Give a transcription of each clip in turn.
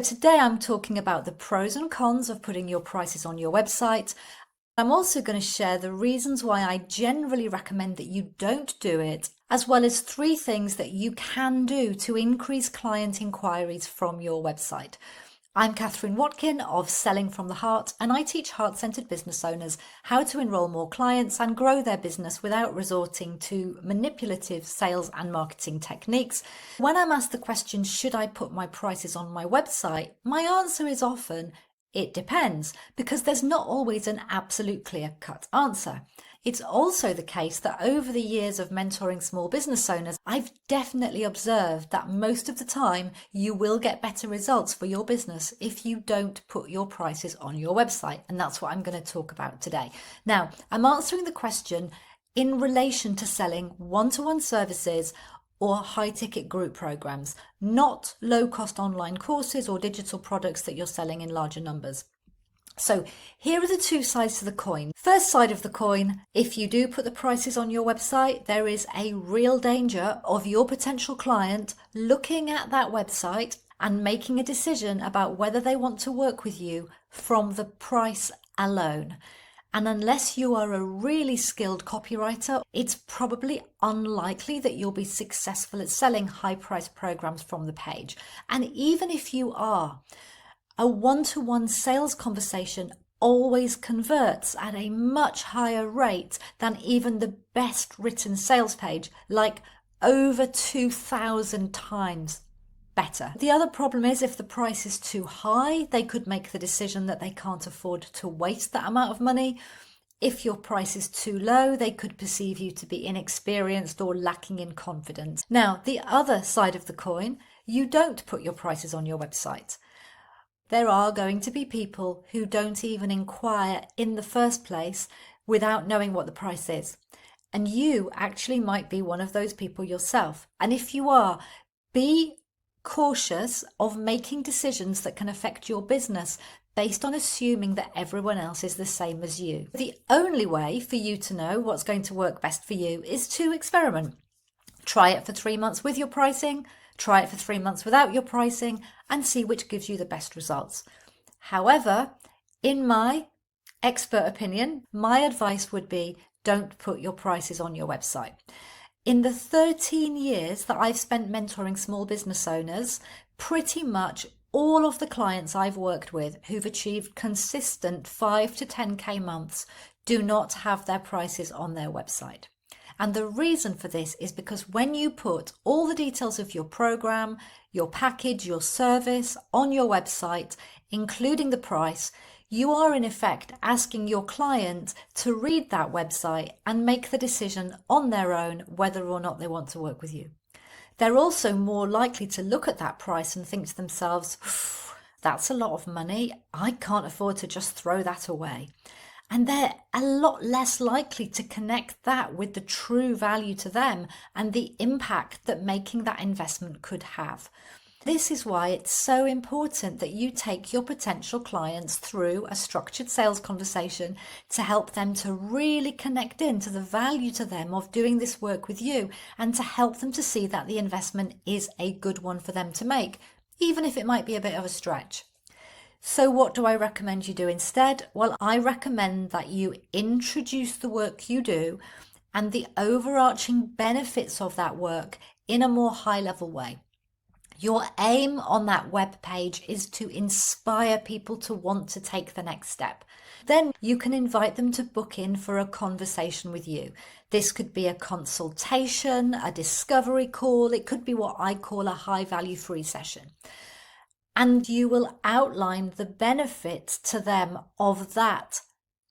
Today I'm talking about the pros and cons of putting your prices on your website. I'm also going to share the reasons why I generally recommend that you don't do it, as well as 3 things that you can do to increase client inquiries from your website. I'm Watkin of Selling from the Heart, and I teach heart-centered business owners how to enroll more clients and grow their business without resorting to manipulative sales and marketing techniques. When I'm asked the question, should I put my prices on my website? My answer is often, it depends, because there's not always an absolute clear-cut answer. It's also the case that over the years of mentoring small business owners, I've definitely observed that most of the time you will get better results for your business if you don't put your prices on your website. And that's what I'm going to talk about today. Now, I'm answering the question in relation to selling one-to-one services or high-ticket group programs, not low-cost online courses or digital products that you're selling in larger numbers. So here are the 2 sides to the coin. First side of the coin, if you do put the prices on your website, there is a real danger of your potential client looking at that website and making a decision about whether they want to work with you from the price alone. And unless you are a really skilled copywriter, it's probably unlikely that you'll be successful at selling high-priced programs from the page. And even if you are, a one-to-one sales conversation always converts at a much higher rate than even the best written sales page, like over 2,000 times better. The other problem is if the price is too high, they could make the decision that they can't afford to waste that amount of money. If your price is too low, they could perceive you to be inexperienced or lacking in confidence. Now, the other side of the coin, you don't put your prices on your website. There are going to be people who don't even inquire in the first place without knowing what the price is. And you actually might be one of those people yourself. And if you are, be cautious of making decisions that can affect your business based on assuming that everyone else is the same as you. The only way for you to know what's going to work best for you is to experiment. Try it for 3 months with your pricing, try it for 3 months without your pricing, and see which gives you the best results. However, in my expert opinion, my advice would be don't put your prices on your website. In the 13 years that I've spent mentoring small business owners, pretty much all of the clients I've worked with who've achieved consistent 5 to 10K months do not have their prices on their website. And the reason for this is because when you put all the details of your program, your package, your service on your website, including the price, you are in effect asking your client to read that website and make the decision on their own whether or not they want to work with you. They're also more likely to look at that price and think to themselves, that's a lot of money. I can't afford to just throw that away. And they're a lot less likely to connect that with the true value to them and the impact that making that investment could have. This is why it's so important that you take your potential clients through a structured sales conversation to help them to really connect into the value to them of doing this work with you and to help them to see that the investment is a good one for them to make, even if it might be a bit of a stretch. So what do I recommend you do instead? Well, I recommend that you introduce the work you do and the overarching benefits of that work in a more high-level way. Your aim on that web page is to inspire people to want to take the next step. Then you can invite them to book in for a conversation with you. This could be a consultation, a discovery call. It could be what I call a high-value free session. And you will outline the benefits to them of that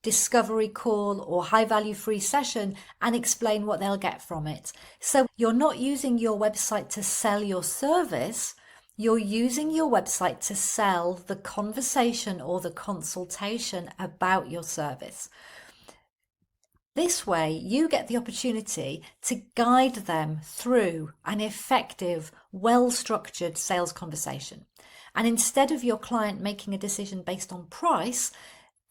discovery call or high value free session and explain what they'll get from it. So you're not using your website to sell your service, you're using your website to sell the conversation or the consultation about your service. This way, you get the opportunity to guide them through an effective, well-structured sales conversation. And instead of your client making a decision based on price,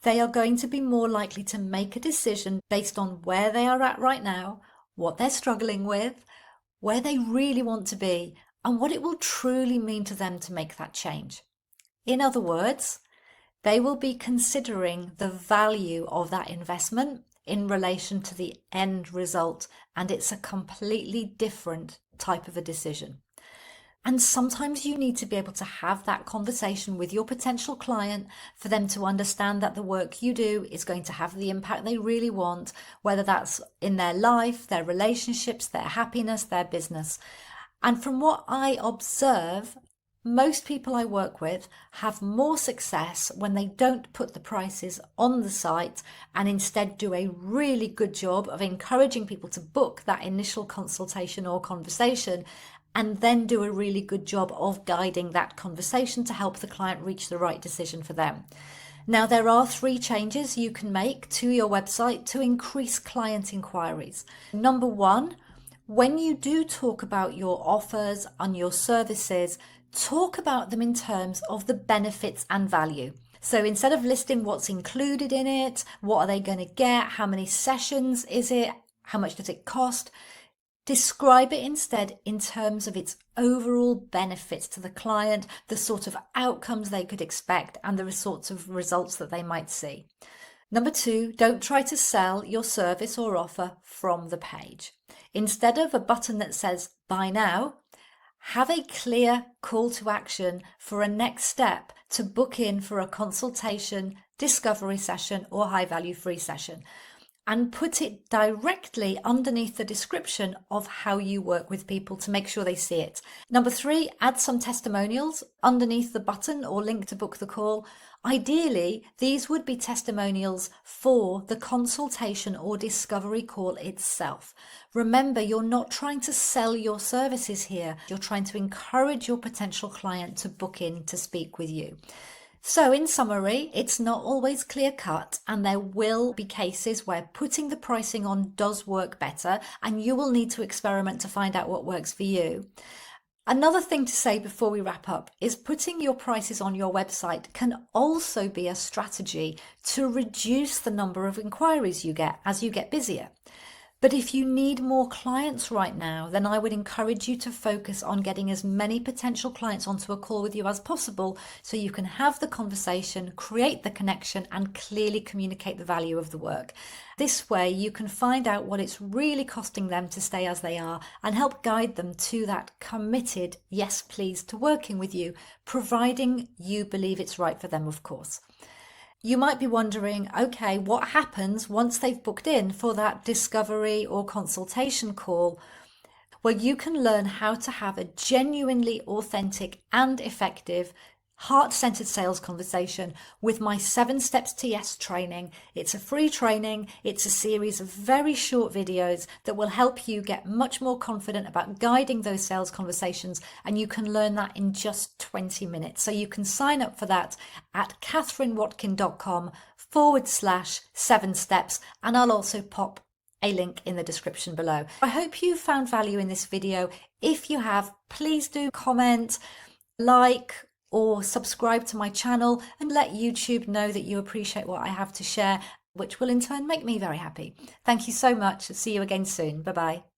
they are going to be more likely to make a decision based on where they are at right now, what they're struggling with, where they really want to be, and what it will truly mean to them to make that change. In other words, they will be considering the value of that investment in relation to the end result, and it's a completely different type of a decision. And sometimes you need to be able to have that conversation with your potential client for them to understand that the work you do is going to have the impact they really want, whether that's in their life, their relationships, their happiness, their business. And from what I observe, most people I work with have more success when they don't put the prices on the site and instead do a really good job of encouraging people to book that initial consultation or conversation, and then do a really good job of guiding that conversation to help the client reach the right decision for them. Now, there are 3 changes you can make to your website to increase client inquiries. Number 1, when you do talk about your offers and your services, talk about them in terms of the benefits and value. So instead of listing what's included in it, what are they going to get, how many sessions is it, how much does it cost, describe it instead in terms of its overall benefits to the client, the sort of outcomes they could expect, and the sorts of results that they might see. Number 2, don't try to sell your service or offer from the page. Instead of a button that says buy now, have a clear call to action for a next step to book in for a consultation, discovery session, or high value free session, and put it directly underneath the description of how you work with people to make sure they see it. Number 3, add some testimonials underneath the button or link to book the call. Ideally, these would be testimonials for the consultation or discovery call itself. Remember, you're not trying to sell your services here. You're trying to encourage your potential client to book in to speak with you. So in summary, it's not always clear cut, and there will be cases where putting the pricing on does work better, and you will need to experiment to find out what works for you. Another thing to say before we wrap up is putting your prices on your website can also be a strategy to reduce the number of inquiries you get as you get busier. But if you need more clients right now, then I would encourage you to focus on getting as many potential clients onto a call with you as possible so you can have the conversation, create the connection, and clearly communicate the value of the work. This way you can find out what it's really costing them to stay as they are and help guide them to that committed yes please to working with you, providing you believe it's right for them, of course. You might be wondering, okay, what happens once they've booked in for that discovery or consultation call? Well, you can learn how to have a genuinely authentic and effective heart-centered sales conversation with my 7 Steps to Yes training. It's a free training. It's a series of very short videos that will help you get much more confident about guiding those sales conversations, and you can learn that in just 20 minutes. So you can sign up for that at katherinewatkin.com/7 steps, and I'll also pop a link in the description below. I hope you found value in this video. If you have, please do comment, like, or subscribe to my channel and let YouTube know that you appreciate what I have to share, which will in turn make me very happy. Thank you so much. See you again soon. Bye bye.